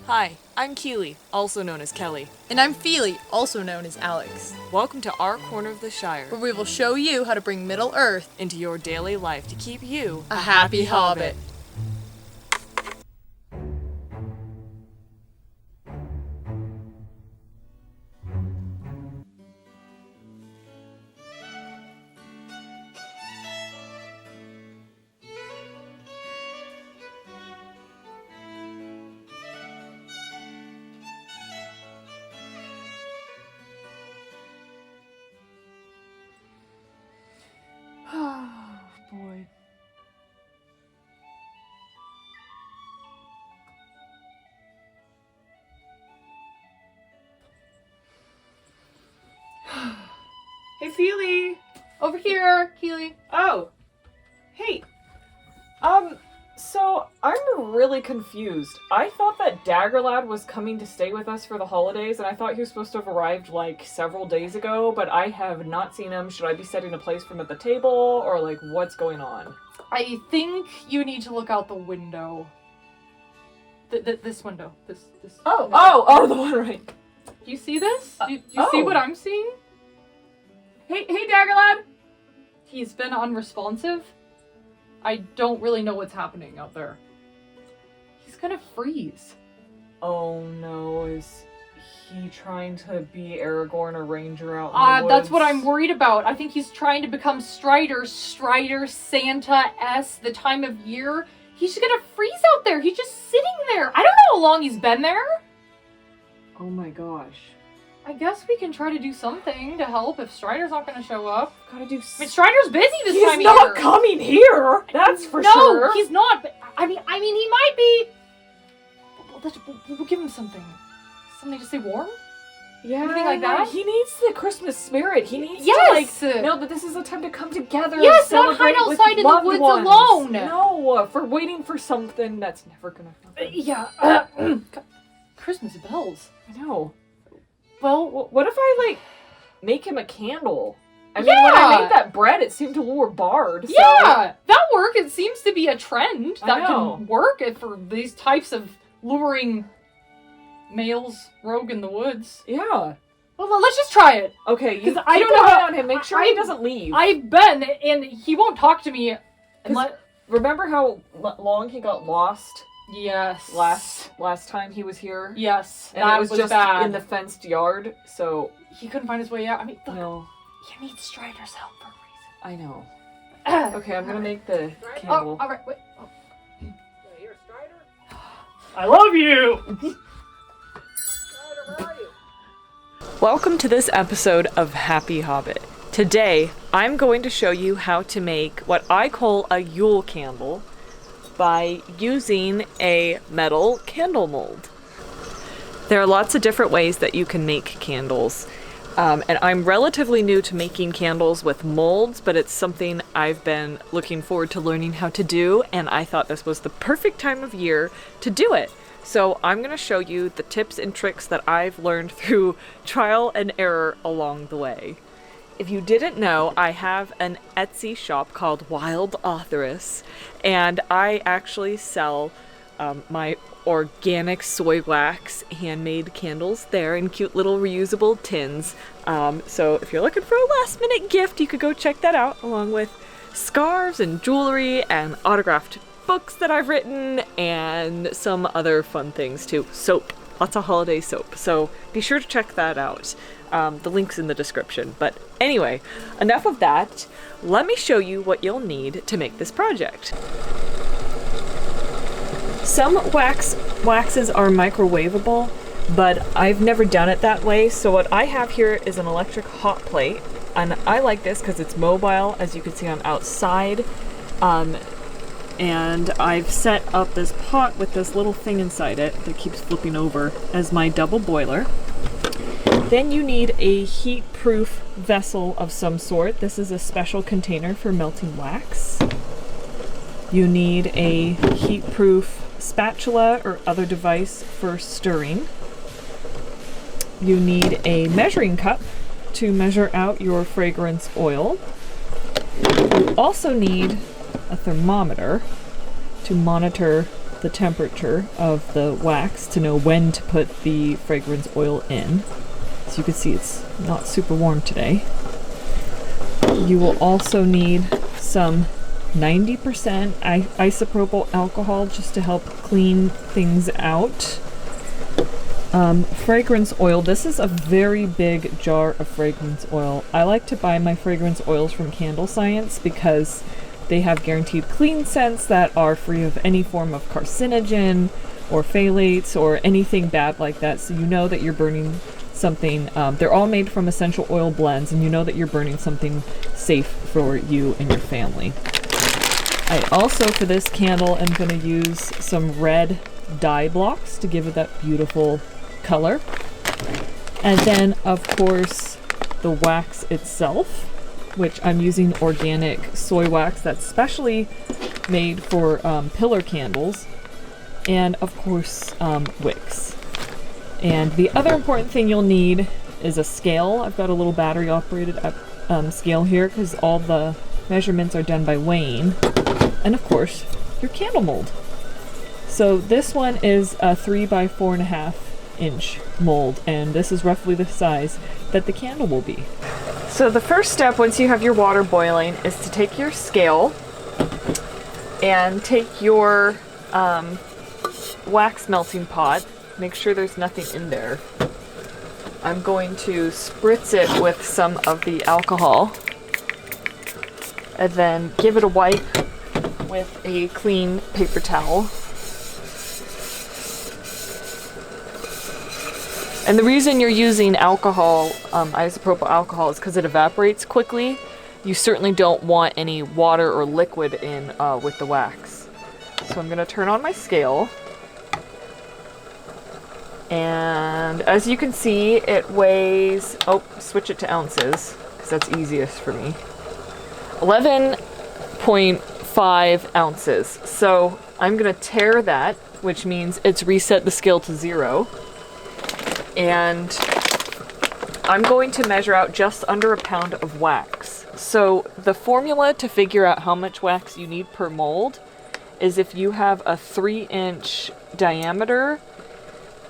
Hi, I'm Keeley, also known as Kelly. And I'm Feely, also known as Alex. Welcome to our corner of the Shire, Where we will show you how to bring Middle-earth into your daily life to keep you a happy hobbit. Oh, boy. Hey, Feely! Over here, Keely. Oh! Hey! So I'm really confused. I thought that Daggerlad was coming to stay with us for the holidays, and I thought he was supposed to have arrived, like, several days ago, but I have not seen him. Should I be setting a place for him at the table, or, like, what's going on? I think you need to look out the window. This window. This window. Oh, the one right. Do you see this? Do you see what I'm seeing? Hey, Daggerlad! He's been unresponsive. I don't really know what's happening out there. He's gonna freeze. Oh no, is he trying to be Aragorn or Ranger out in the woods? That's what I'm worried about. I think he's trying to become Strider, Santa-S, the time of year. He's just gonna freeze out there. He's just sitting there. I don't know how long he's been there. Oh my gosh. I guess we can try to do something to help if Strider's not gonna show up. Gotta do. I mean, Strider's busy this time of year. He's not coming here. That's for sure. No, he's not. But I mean, he might be. We'll give him something. Something to stay warm. Yeah, anything like that. He needs the Christmas spirit. He needs to know that this is a time to come together. Yes, and not hide celebrate outside in the woods alone. No, for waiting for something that's never gonna happen. Yeah. Christmas bells. I know. Well, what if I, like, make him a candle? I mean, when I made that bread, it seemed to lure Bard. So... Yeah, that work. It seems to be a trend that can work for these types of luring males rogue in the woods. Yeah. Well, let's just try it. Okay, you I don't know on him. Make sure he doesn't leave. I've been, and he won't talk to me. Remember how long he got lost? Yes. Last time he was here? Yes. And it was just bad. in the fenced yard, so... He couldn't find his way out. I mean, look, no. He needs Strider's help for a reason. I know. Okay, I'm gonna make the candle. Oh, alright, wait. Oh. Yeah, here, Strider? I love you! Strider, where are you? Welcome to this episode of Happy Hobbit. Today, I'm going to show you how to make what I call a Yule candle by using a metal candle mold. There are lots of different ways that you can make candles. And I'm relatively new to making candles with molds, but it's something I've been looking forward to learning how to do, and I thought this was the perfect time of year to do it. So I'm going to show you the tips and tricks that I've learned through trial and error along the way. If you didn't know, I have an Etsy shop called Wild Authoress, and I actually sell my organic soy wax handmade candles there in cute little reusable tins. So if you're looking for a last minute gift, you could go check that out, along with scarves and jewelry and autographed books that I've written and some other fun things too. Soap. Lots of holiday soap. So be sure to check that out. The link's in the description. But anyway, enough of that. Let me show you what you'll need to make this project. Some waxes are microwavable, but I've never done it that way. So what I have here is an electric hot plate, and I like this because it's mobile, as you can see on outside. And I've set up this pot with this little thing inside it that keeps flipping over as my double boiler. Then you need a heat-proof vessel of some sort. This is a special container for melting wax. You need a heat-proof spatula or other device for stirring. You need a measuring cup to measure out your fragrance oil. You also need a thermometer to monitor the the temperature of the wax to know when to put the fragrance oil in. As you can see, it's not super warm today. You will also need some 90% isopropyl alcohol just to help clean things out. Fragrance oil. This is a very big jar of fragrance oil. I like to buy my fragrance oils from Candle Science because they have guaranteed clean scents that are free of any form of carcinogen or phthalates or anything bad like that, so you know that you're burning something. They're all made from essential oil blends, and you know that you're burning something safe for you and your family. I also, for this candle, am going to use some red dye blocks to give it that beautiful color. And then, of course, the wax itself, which I'm using organic soy wax that's specially made for pillar candles. And, of course, wicks. And the other important thing you'll need is a scale. I've got a little battery operated scale here because all the measurements are done by weighing. And of course, your candle mold. So this one is a 3 by 4.5 inch mold, and this is roughly the size that the candle will be. So the first step, once you have your water boiling, is to take your scale and take your wax melting pot. Make sure there's nothing in there. I'm going to spritz it with some of the alcohol and then give it a wipe with a clean paper towel. And the reason you're using alcohol, isopropyl alcohol, is because it evaporates quickly. You certainly don't want any water or liquid in with the wax. So I'm going to turn on my scale. And as you can see, it weighs, switch it to ounces, because that's easiest for me. 11.5 ounces. So I'm going to tare that, which means it's reset the scale to 0. And I'm going to measure out just under a pound of wax. So the formula to figure out how much wax you need per mold is if you have a 3-inch diameter,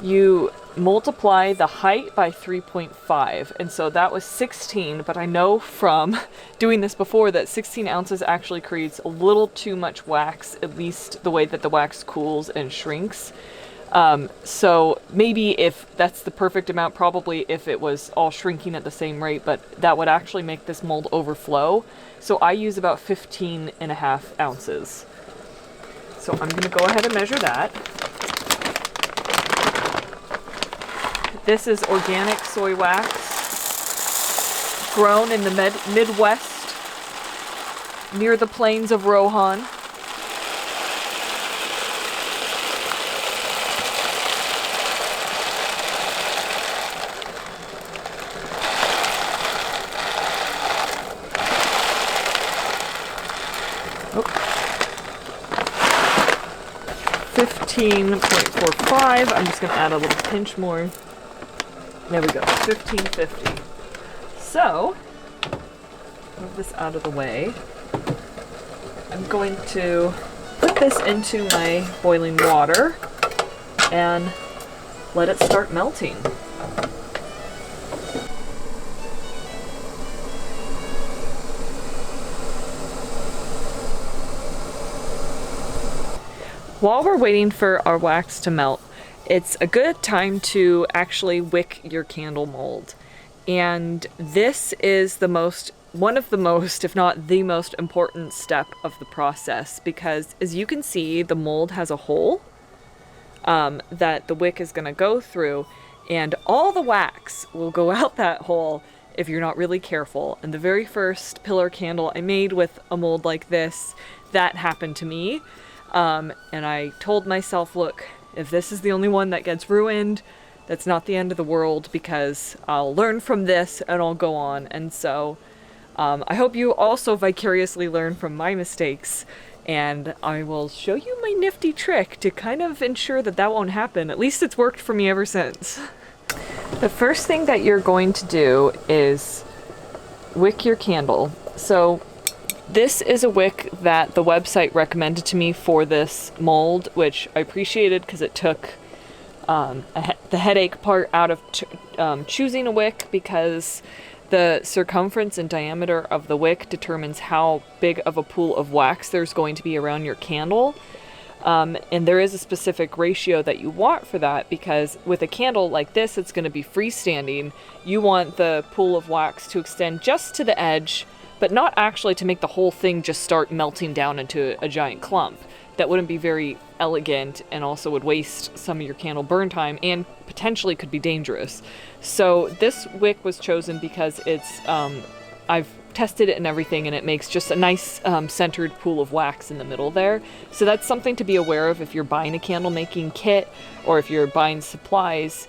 you multiply the height by 3.5. And so that was 16, but I know from doing this before that 16 ounces actually creates a little too much wax, at least the way that the wax cools and shrinks. So maybe if that's the perfect amount, probably if it was all shrinking at the same rate, but that would actually make this mold overflow. So I use about 15.5 ounces. So I'm going to go ahead and measure that. This is organic soy wax, grown in the Midwest, near the plains of Rohan. Oh. 15.45. I'm just going to add a little pinch more. There we go, 1550. So, move this out of the way. I'm going to put this into my boiling water and let it start melting. While we're waiting for our wax to melt, it's a good time to actually wick your candle mold. And this is one of the most, if not the most important step of the process, because as you can see, the mold has a hole that the wick is going to go through, and all the wax will go out that hole if you're not really careful. And the very first pillar candle I made with a mold like this, that happened to me. And I told myself, look, if this is the only one that gets ruined, that's not the end of the world, because I'll learn from this and I'll go on. And so I hope you also vicariously learn from my mistakes, and I will show you my nifty trick to kind of ensure that that won't happen. At least it's worked for me ever since. The first thing that you're going to do is wick your candle. So This is a wick that the website recommended to me for this mold, which I appreciated because it took the headache part out of choosing a wick, because the circumference and diameter of the wick determines how big of a pool of wax there's going to be around your candle. And there is a specific ratio that you want for that, because with a candle like this, it's going to be freestanding. You want the pool of wax to extend just to the edge, but not actually to make the whole thing just start melting down into a giant clump. That wouldn't be very elegant, and also would waste some of your candle burn time and potentially could be dangerous. So this wick was chosen because it's, I've tested it and everything, and it makes just a nice centered pool of wax in the middle there. So that's something to be aware of if you're buying a candle making kit, or if you're buying supplies.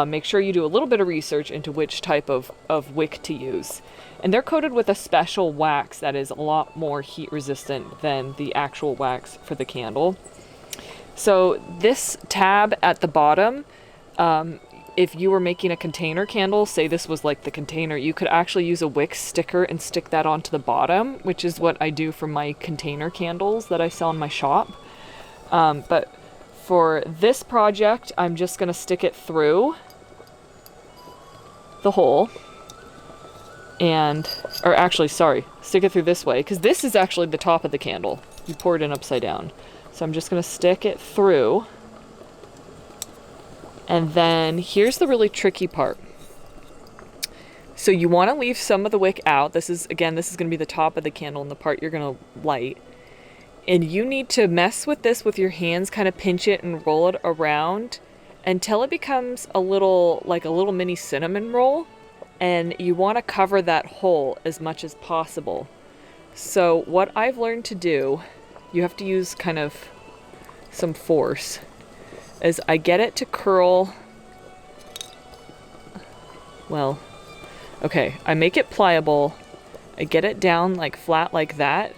Make sure you do a little bit of research into which type of wick to use. And they're coated with a special wax that is a lot more heat resistant than the actual wax for the candle. So this tab at the bottom, if you were making a container candle, say this was like the container, you could actually use a wick sticker and stick that onto the bottom, which is what I do for my container candles that I sell in my shop. But for this project, I'm just going to stick it through the hole. Or actually, sorry, stick it through this way, because this is actually the top of the candle. You pour it in upside down. So I'm just going to stick it through. And then here's the really tricky part. So you want to leave some of the wick out. This is going to be the top of the candle and the part you're going to light. And you need to mess with this with your hands, kind of pinch it and roll it around until it becomes a little mini cinnamon roll. And you want to cover that hole as much as possible. So what I've learned to do, you have to use kind of some force, is I get it to curl. Well, okay, I make it pliable. I get it down like flat like that.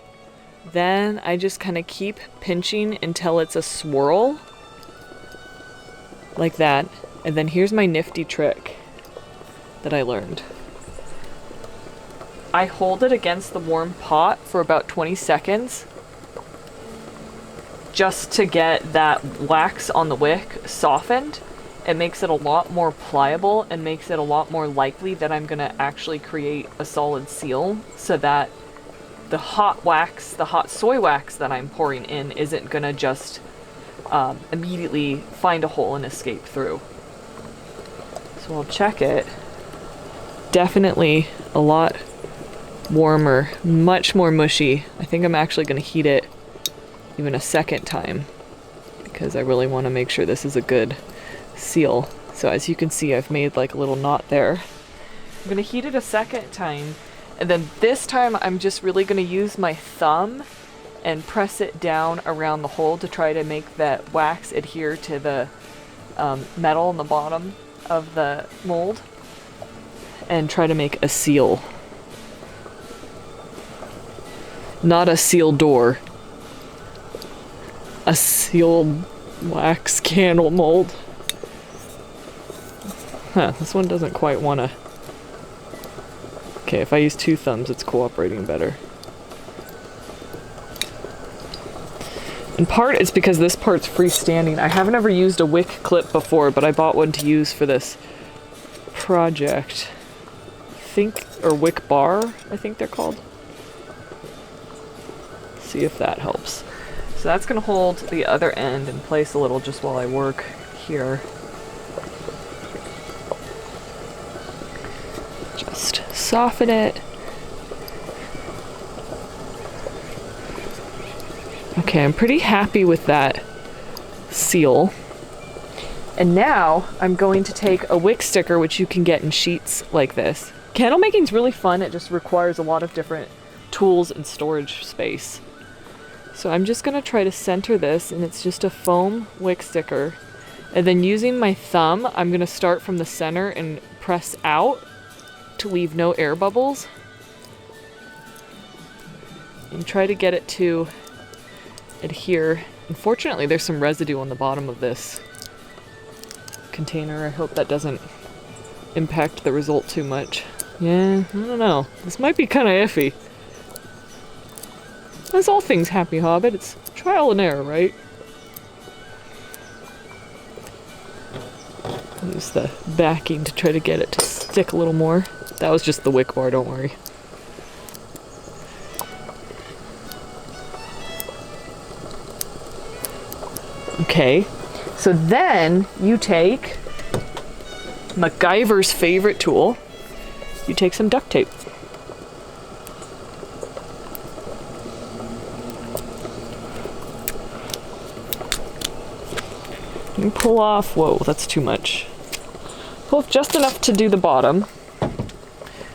Then I just kind of keep pinching until it's a swirl. Like that. And then here's my nifty trick that I learned. I hold it against the warm pot for about 20 seconds just to get that wax on the wick softened. It makes it a lot more pliable and makes it a lot more likely that I'm going to actually create a solid seal, so that the hot wax, the hot soy wax that I'm pouring in isn't going to just immediately find a hole and escape through. So I'll check it. Definitely a lot warmer, much more mushy. I think I'm actually going to heat it even a second time, because I really want to make sure this is a good seal. So as you can see, I've made like a little knot there. I'm going to heat it a second time, and then this time I'm just really going to use my thumb and press it down around the hole to try to make that wax adhere to the metal in the bottom of the mold, and try to make a seal. Not a seal door. A sealed wax candle mold. Huh, this one doesn't quite want to... Okay, if I use two thumbs, it's cooperating better. In part, it's because this part's freestanding. I haven't ever used a wick clip before, but I bought one to use for this project. Or wick bar, I think they're called. See if that helps. So that's going to hold the other end in place a little just while I work here. Just soften it. Okay, I'm pretty happy with that seal. And now I'm going to take a wick sticker, which you can get in sheets like this. Candle making is really fun. It just requires a lot of different tools and storage space. So I'm just going to try to center this, and it's just a foam wick sticker. And then using my thumb, I'm going to start from the center and press out to leave no air bubbles. And try to get it to adhere. Unfortunately, there's some residue on the bottom of this container. I hope that doesn't impact the result too much. Yeah, I don't know. This might be kind of iffy. As all things Happy Hobbit, it's trial and error, right? Use the backing to try to get it to stick a little more. That was just the wick bar, don't worry. Okay, so then you take MacGyver's favorite tool. You take some duct tape. You pull off, whoa, that's too much. Pull off just enough to do the bottom.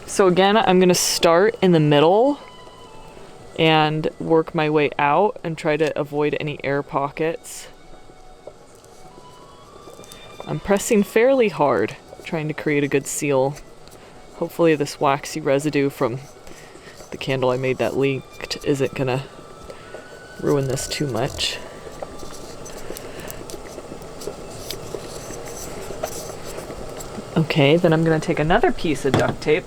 So again, I'm gonna start in the middle and work my way out and try to avoid any air pockets. I'm pressing fairly hard, trying to create a good seal. Hopefully this waxy residue from the candle I made that leaked isn't gonna ruin this too much. Okay, then I'm gonna take another piece of duct tape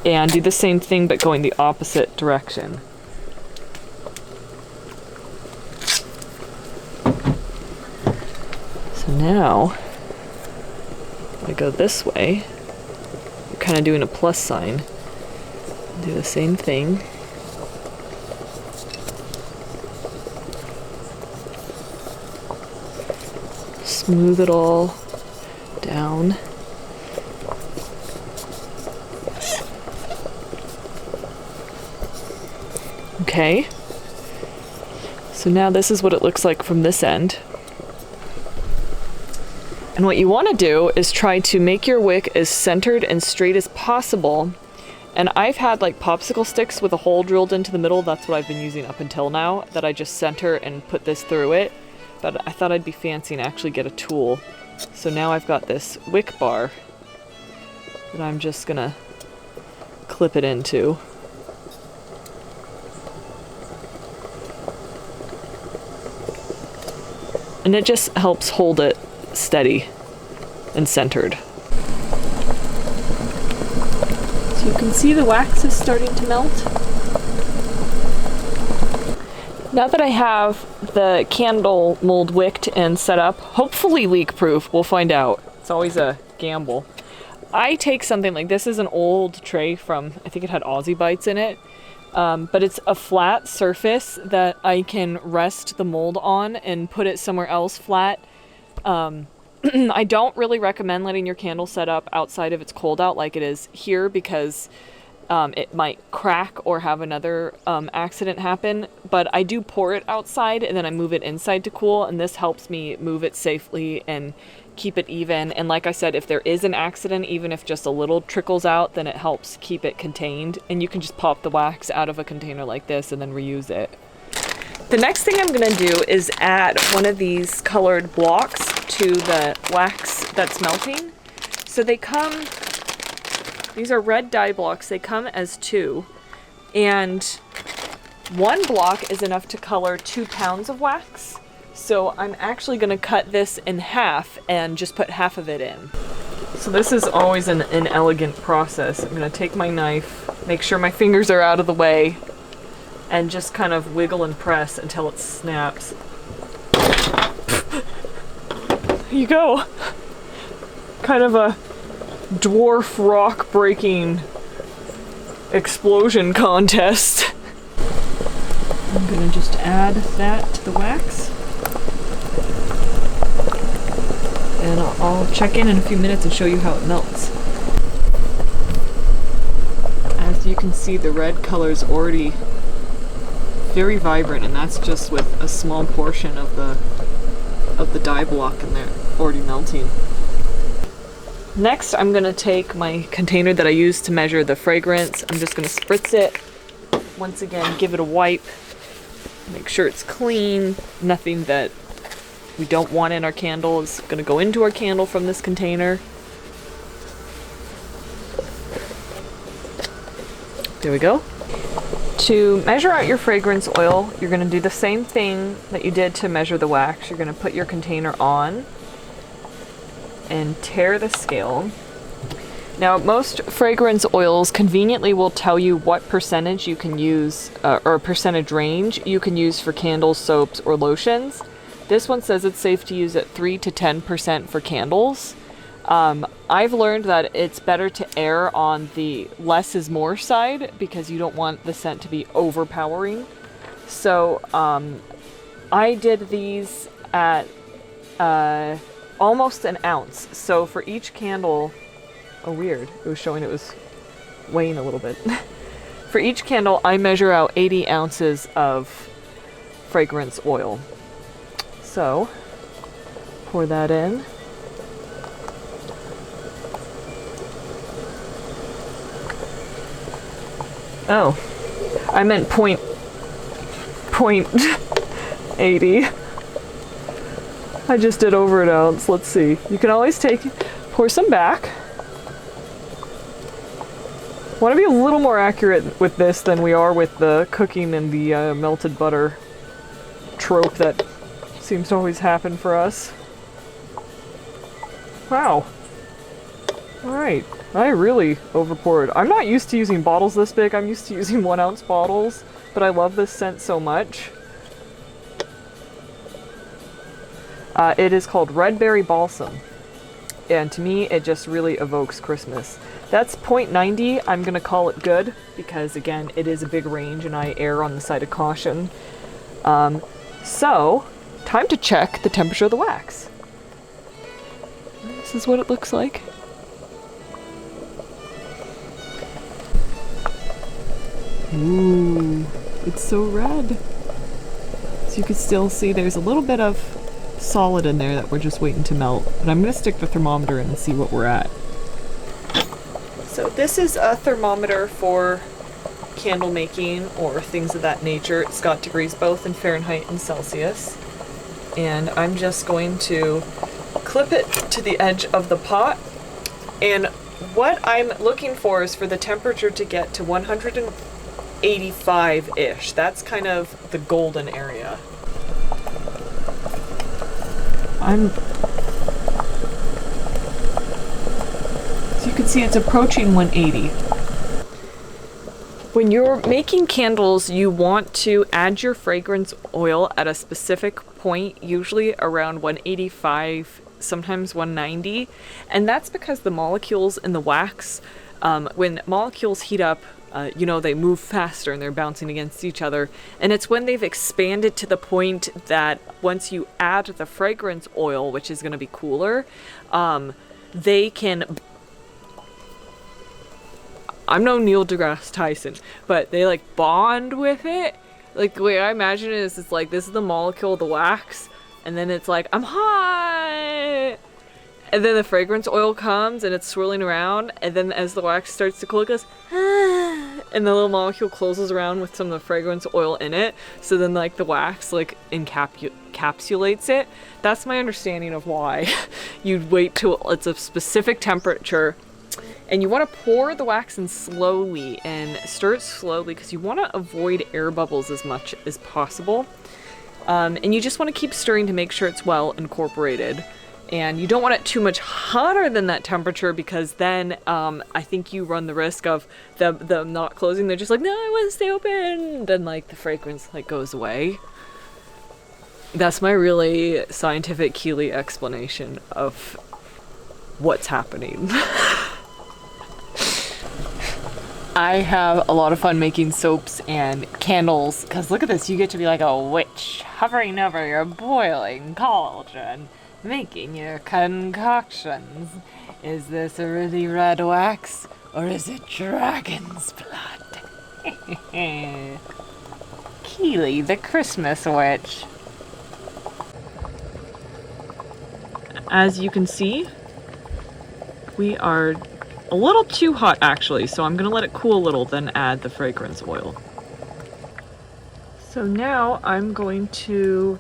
and do the same thing but going the opposite direction. So now, I go this way. You're kind of doing a plus sign. Do the same thing. Smooth it all down. Okay. So now this is what it looks like from this end. And what you want to do is try to make your wick as centered and straight as possible. And I've had like popsicle sticks with a hole drilled into the middle. That's what I've been using up until now, that I just center and put this through it. But I thought I'd be fancy and actually get a tool. So now I've got this wick bar that I'm just gonna clip it into. And it just helps hold it steady and centered. So you can see the wax is starting to melt. Now that I have the candle mold wicked and set up, hopefully leak proof, we'll find out. It's always a gamble. I take something like this is an old tray from, I think it had Aussie Bites in it. But it's a flat surface that I can rest the mold on and put it somewhere else flat. I don't really recommend letting your candle set up outside if it's cold out like it is here, because it might crack or have another accident happen. But I do pour it outside and then I move it inside to cool, and this helps me move it safely and keep it even. And like I said, if there is an accident, even if just a little trickles out, then it helps keep it contained. And you can just pop the wax out of a container like this and then reuse it. The next thing I'm gonna do is add one of these colored blocks to the wax that's melting. So they come, these are red dye blocks, they come as 2. And 1 block is enough to color 2 pounds of wax. So I'm actually going to cut this in half and just put half of it in. So this is always an elegant process. I'm going to take my knife, make sure my fingers are out of the way, and just kind of wiggle and press until it snaps. There you go. Kind of a dwarf rock breaking explosion contest. I'm going to just add that to the wax. And I'll check in a few minutes and show you how it melts. As you can see, the red color is already very vibrant, and that's just with a small portion of the dye block in there already melting. Next, I'm going to take my container that I used to measure the fragrance. I'm just going to spritz it. Once again, give it a wipe. Make sure it's clean. Nothing that we don't want in our candle is going to go into our candle from this container. There we go. To measure out your fragrance oil, you're going to do the same thing that you did to measure the wax. You're going to put your container on and tear the scale. Now, most fragrance oils conveniently will tell you what percentage you can use, or percentage range you can use for candles, soaps, or lotions. This one says it's safe to use at 3 to 10% for candles. I've learned that it's better to err on the less is more side because you don't want the scent to be overpowering. So I did these at almost an ounce. So for each candle, oh weird, it was showing it was weighing a little bit. For each candle, I measure out 80 ounces of fragrance oil. So pour that in. Oh, I meant point 80. I just did over an ounce. Let's see. You can always pour some back. Want to be a little more accurate with this than we are with the cooking and the melted butter trope that seems to always happen for us. Wow. Alright. I really overpoured. I'm not used to using bottles this big. I'm used to using 1 ounce bottles, but I love this scent so much. It is called Red Berry Balsam, and to me it just really evokes Christmas. That's 0.90. I'm gonna call it good because again it is a big range and I err on the side of caution. So time to check the temperature of the wax. This is what it looks like. Ooh, it's so red. So you can still see there's a little bit of solid in there that we're just waiting to melt. But I'm going to stick the thermometer in and see what we're at. So this is a thermometer for candle making or things of that nature. It's got degrees both in Fahrenheit and Celsius. And I'm just going to clip it to the edge of the pot. And what I'm looking for is for the temperature to get to 185-ish. That's kind of the golden area. So you can see it's approaching 180. When you're making candles, you want to add your fragrance oil at a specific point, usually around 185, sometimes 190. And that's because the molecules in the wax, when molecules heat up, you know, they move faster and they're bouncing against each other. And it's when they've expanded to the point that once you add the fragrance oil, which is going to be cooler, they can... I'm no Neil deGrasse Tyson, but they like bond with it. Like the way I imagine it is it's like this is the molecule of the wax, and then it's like, I'm hot! And then the fragrance oil comes and it's swirling around, and then as the wax starts to cool, it goes, ah, and the little molecule closes around with some of the fragrance oil in it. So then like the wax like encapsulates it. That's my understanding of why you'd wait till it's a specific temperature. And you want to pour the wax in slowly and stir it slowly because you want to avoid air bubbles as much as possible. And you just want to keep stirring to make sure it's well incorporated. And you don't want it too much hotter than that temperature because then I think you run the risk of them not closing. They're just like, no, I want to stay open. Then like the fragrance like goes away. That's my really scientific Keeley explanation of what's happening. I have a lot of fun making soaps and candles because look at this, you get to be like a witch hovering over your boiling cauldron, making your concoctions. Is this a really red wax or is it dragon's blood? Keeley, the Christmas witch. As you can see, we are a little too hot actually, so I'm gonna let it cool a little, then add the fragrance oil. So now I'm going to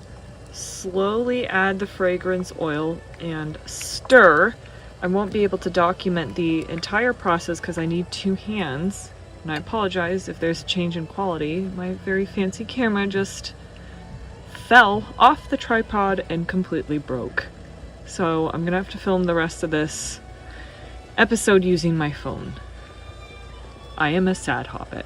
slowly add the fragrance oil and stir. I won't be able to document the entire process because I need 2 hands, and I apologize if there's a change in quality. My very fancy camera just fell off the tripod and completely broke. So I'm gonna have to film the rest of this episode using my phone. I am a sad hobbit.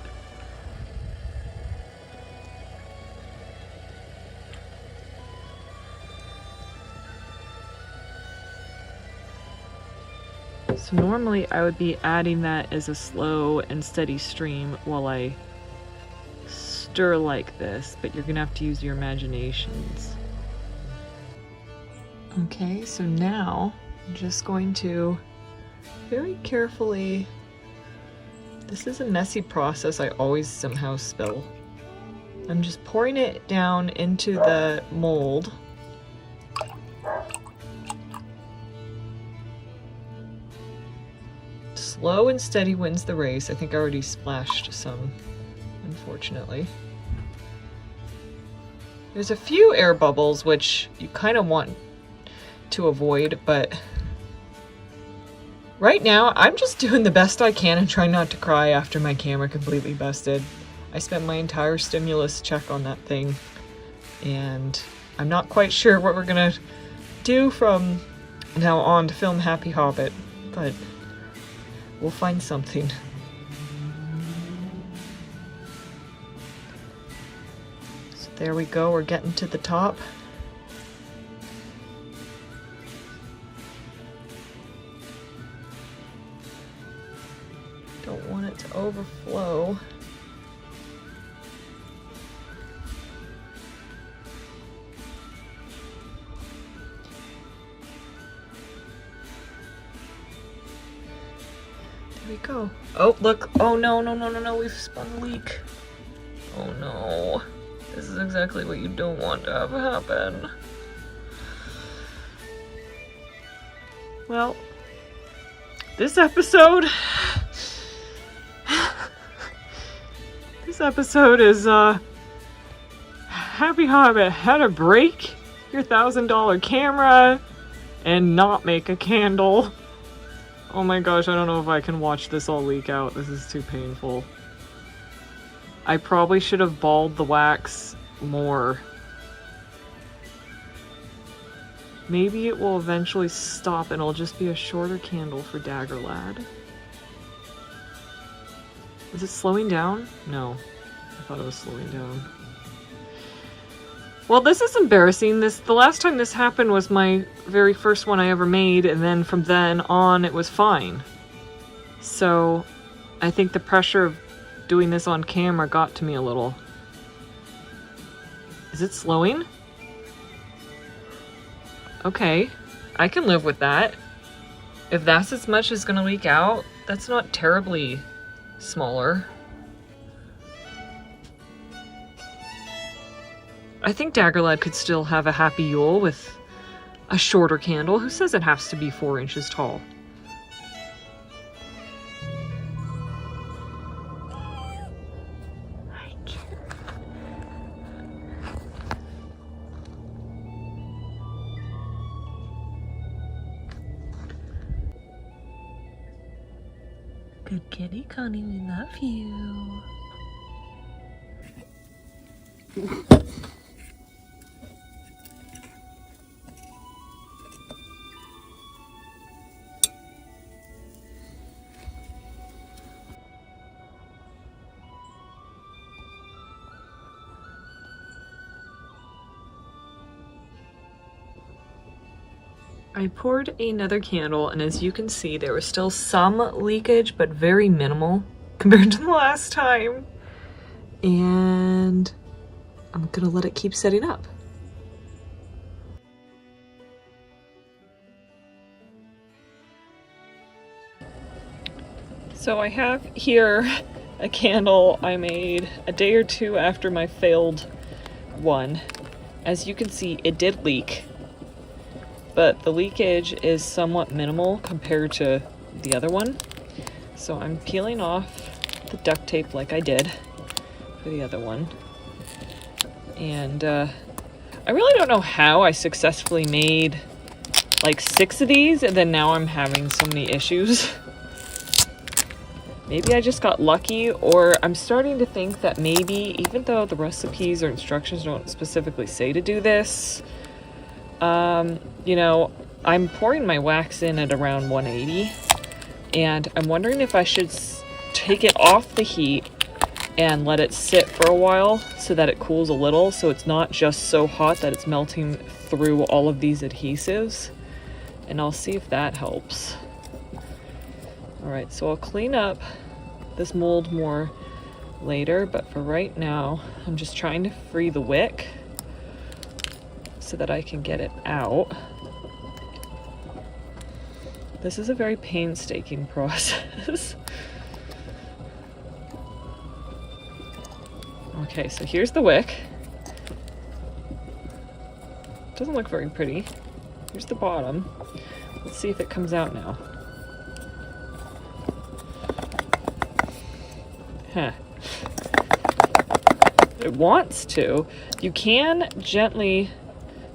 So normally I would be adding that as a slow and steady stream while I stir like this, but you're gonna have to use your imaginations. Okay, so now I'm just going to very carefully, this is a messy process, I always somehow spill. I'm just pouring it down into the mold. Slow and steady wins the race. I think I already splashed some, unfortunately. There's a few air bubbles which you kind of want to avoid, but right now I'm just doing the best I can and trying not to cry after my camera completely busted. I spent my entire stimulus check on that thing, and I'm not quite sure what we're gonna do from now on to film Happy Hobbit, but we'll find something. So there we go, we're getting to the top. Don't want it to overflow. There we go. Oh, look. Oh, no, no, no, no, no. We've spun a leak. Oh, no. This is exactly what you don't want to have happen. Well, this episode... this episode is, Happy Hobbit, how to break your $1,000 camera and not make a candle. Oh my gosh, I don't know if I can watch this all leak out. This is too painful. I probably should have balled the wax more. Maybe it will eventually stop and it'll just be a shorter candle for Dagger Lad. Is it slowing down? No. I thought it was slowing down. Well, this is embarrassing. The last time this happened was my very first one I ever made, and then from then on it was fine. So I think the pressure of doing this on camera got to me a little. Is it slowing? Okay, I can live with that. If that's as much as gonna leak out, that's not terribly smaller. I think Daggerlad could still have a happy Yule with a shorter candle. Who says it has to be 4 inches tall? Good kitty, Connie, we love you. I poured another candle, and as you can see, there was still some leakage, but very minimal compared to the last time. And I'm gonna let it keep setting up. So I have here a candle I made a day or two after my failed one. As you can see, it did leak, but the leakage is somewhat minimal compared to the other one. So I'm peeling off the duct tape like I did for the other one. And I really don't know how I successfully made like 6 of these, and then now I'm having so many issues. Maybe I just got lucky, or I'm starting to think that maybe, even though the recipes or instructions don't specifically say to do this, you know, I'm pouring my wax in at around 180, and I'm wondering if I should take it off the heat and let it sit for a while so that it cools a little, so it's not just so hot that it's melting through all of these adhesives. And I'll see if that helps. All right, so I'll clean up this mold more later, but for right now, I'm just trying to free the wick so that I can get it out. This is a very painstaking process. Okay, so here's the wick. Doesn't look very pretty. Here's the bottom. Let's see if it comes out now. Huh. It wants to. You can gently,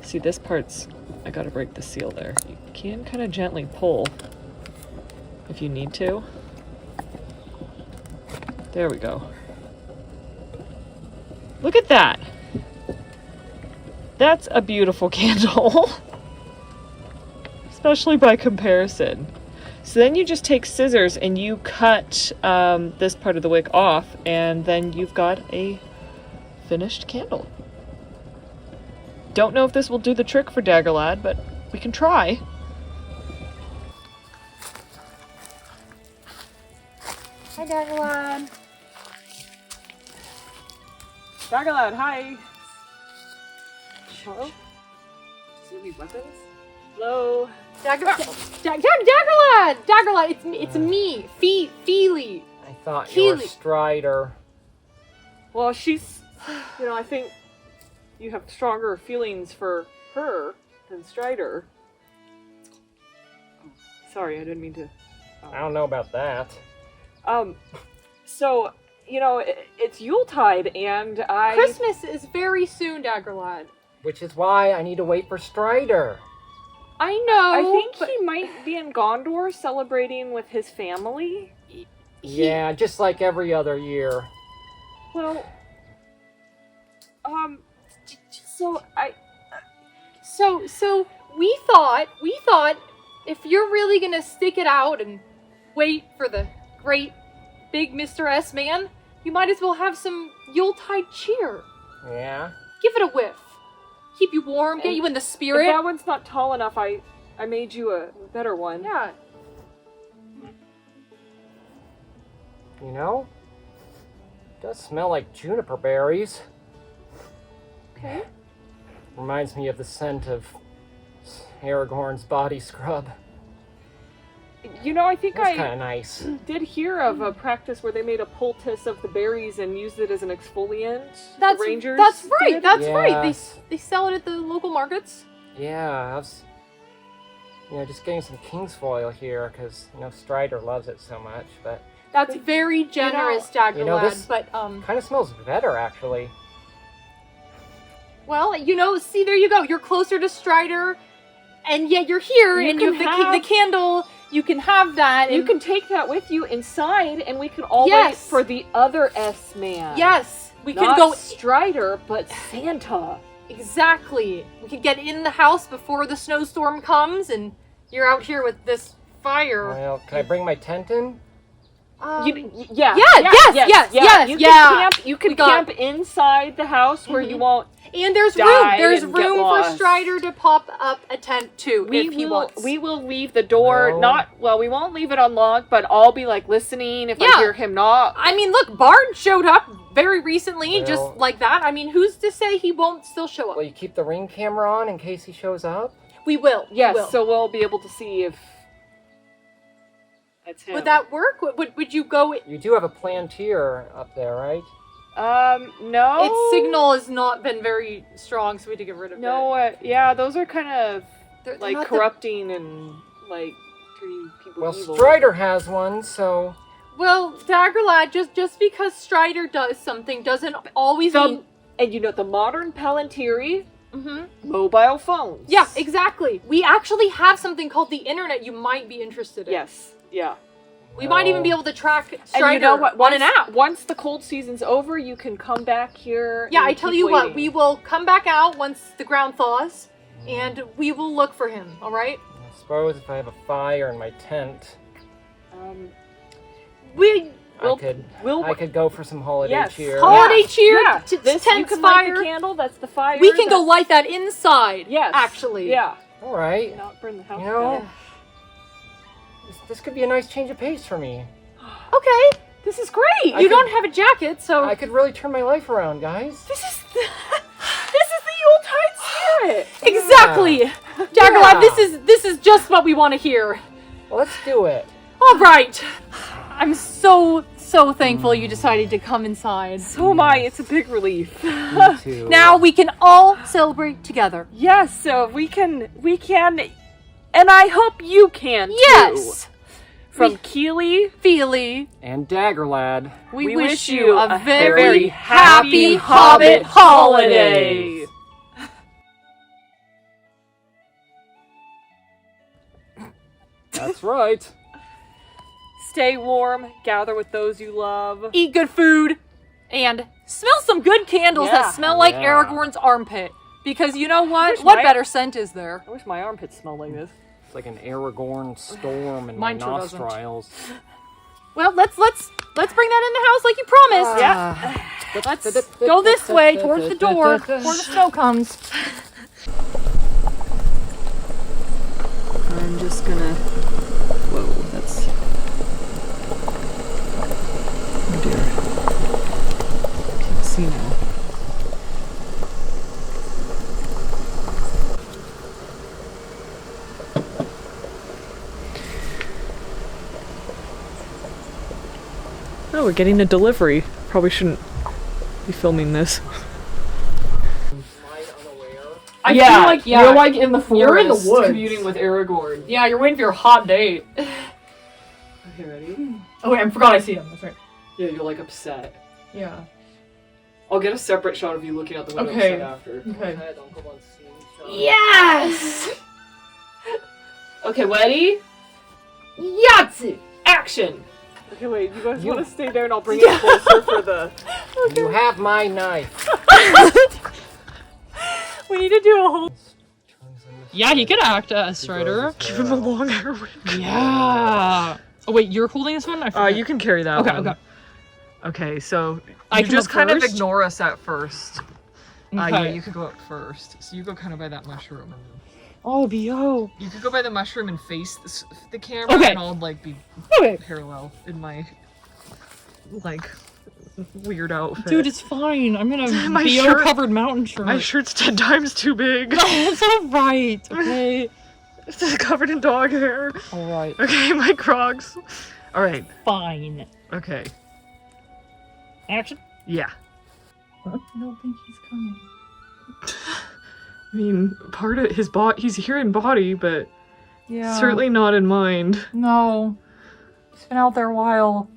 see this part's, I gotta break the seal there. You can kind of gently pull if you need to. There we go. Look at that. That's a beautiful candle. Especially by comparison. So then you just take scissors and you cut this part of the wick off, and then you've got a finished candle. Don't know if this will do the trick for Daggerlad, but we can try. Hi, Daggerlad. Daggerlad, hi. Hello? Do you have weapons? Hello? Daggerlad! Daggerlad, it's me, Feely. I thought you were Keeley. Strider. Well, she's, I think you have stronger feelings for her than Strider. Oh, sorry, I didn't mean to. I don't know about that. So, it's Yuletide, and Christmas is very soon, Daggerlad. Which is why I need to wait for Strider. I know. I think he might be in Gondor celebrating with his family. Yeah, just like every other year. Well, So we thought if you're really gonna stick it out and wait for the great big Mr. S man, you might as well have some Yuletide cheer. Yeah? Give it a whiff. Keep you warm, get you in the if spirit. that one's not tall enough, I made you a better one. Yeah. You know? It does smell like juniper berries. Okay. Reminds me of the scent of Aragorn's body scrub. I think That's kind of nice. did hear of a practice where they made a poultice of the berries and used it as an exfoliant. That's the Rangers. That's right. did. That's right. Yes. They sell it at the local markets. Yeah, I was, just getting some king's foil here because Strider loves it so much. But That's very generous, Daggerlad. this- But kind of smells better actually. well, see, there you go. You're closer to Strider, and yet you're here, You and you can have the candle. You can have that. You and- can take that with you inside, and we can all wait Yes. for the other S man. Yes, we Not can go. Strider, but Santa. Exactly. We can get in the house before the snowstorm comes, and you're out here with this fire. Well, can I bring my tent in? Yeah. yes. You can camp. You can We got- camp inside the house where you won't. And there's room. Die There's and get room for lost. Strider to pop up a tent too if he wants. We will leave the door No. we won't leave it unlocked, but I'll be like listening if I Yeah. hear him knock. I mean, look, Bard showed up very recently, Well- just like that. I mean, who's to say he won't still show up? Will you keep the ring camera on in case he shows up? We will. Yes, we will. so we'll be able to see if it's him. Would that work? Would you go? You do have a plantier up there, right? No. Its signal has not been very strong, so we had to get rid of it. No, yeah, those are kind of They're like not corrupting and like turning people Well, evil. Strider has one, so Well, Daggerlad, just because Strider does something doesn't always mean. And the modern Palantiri Mhm. mobile phones. Yeah, exactly. We actually have something called the internet. You might be interested in. Yes. Yeah. We might even be able to track And Strider you know what? on an app. Once the cold season's over, you can come back here. Yeah, and I tell keep you what, waiting. we will come back out once the ground thaws, and we will look for him. All right? I suppose if I have a fire in my tent. We'll, I could go for some holiday cheer. Holiday cheer. Yeah. This you can light fire. the candle. That's the fire. We can go light that inside. Yes. Actually. Yeah. All right. Not burn the house You know, down. this could be a nice change of pace for me. Okay. This is great. You don't have a jacket, so I could really turn my life around, guys. This is the Yuletide spirit. exactly, Jaggerlad. This is just what we want to hear. Well, let's do it. All right. I'm so thankful you decided to come inside. So am I. It's a big relief. Me too. Now we can all celebrate together. Yes, so we can, and I hope you can too. Yes. From Keeley, Feely, And Daggerlad. we wish wish you you a a very very happy happy Hobbit Hobbit holiday. That's right. Stay warm, gather with those you love. Eat good food, and smell some good candles Yeah. that smell like Yeah. Aragorn's armpit. Because you know what? Wish What my- better scent is there? I wish my armpits smelled like this. It's like an Aragorn storm in my Mine sure doesn't. nostrils. Well, let's bring that in the house like you promised. Yeah. Let's go this way towards the door before the snow comes. I'm just gonna. Whoa, that's. Oh dear. Can't see now. Oh, we're getting a delivery. Probably shouldn't be filming this. I feel like you're like in the forest, You're in the woods. communing with Aragorn. Yeah, you're waiting for your hot date. Okay, ready? Oh wait, I forgot I see him. That's right. Yeah, you're like upset. Yeah. I'll get a separate shot of you looking out the window Okay. upset after. Okay. Yes. Okay, ready? Yahtzee. Action! Okay, wait, you guys want to stay there and I'll bring it closer for the... You have my knife. We need to do a whole... Yeah, he could act as Strider. Give him a long hair wig. Yeah. Oh wait, you're holding this one? I forget. You can carry that Okay, one. okay. Okay, so I you come just up kind of first? ignore us at first. Yeah, Okay. you could go up first. So you go kind of by that mushroom. Oh, BO. You could go by the mushroom and face the camera, Okay. and I'll like be Okay. parallel in my like weird outfit. Dude, it's fine. I'm gonna My BO shirt- covered mountain shirt. my shirt's 10 times too big. It's alright, okay? It's covered in dog hair. Alright. Okay, my Crocs. All right. Fine. Okay. Action? Yeah. I don't think he's coming. I mean, part of his body, he's here in body, but Yeah. certainly not in mind. No. He's been out there a while.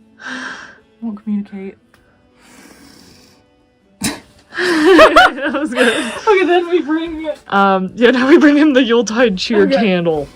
Won't communicate. That was good. Okay, then we bring... Yeah, now we bring him the Yuletide cheer candle.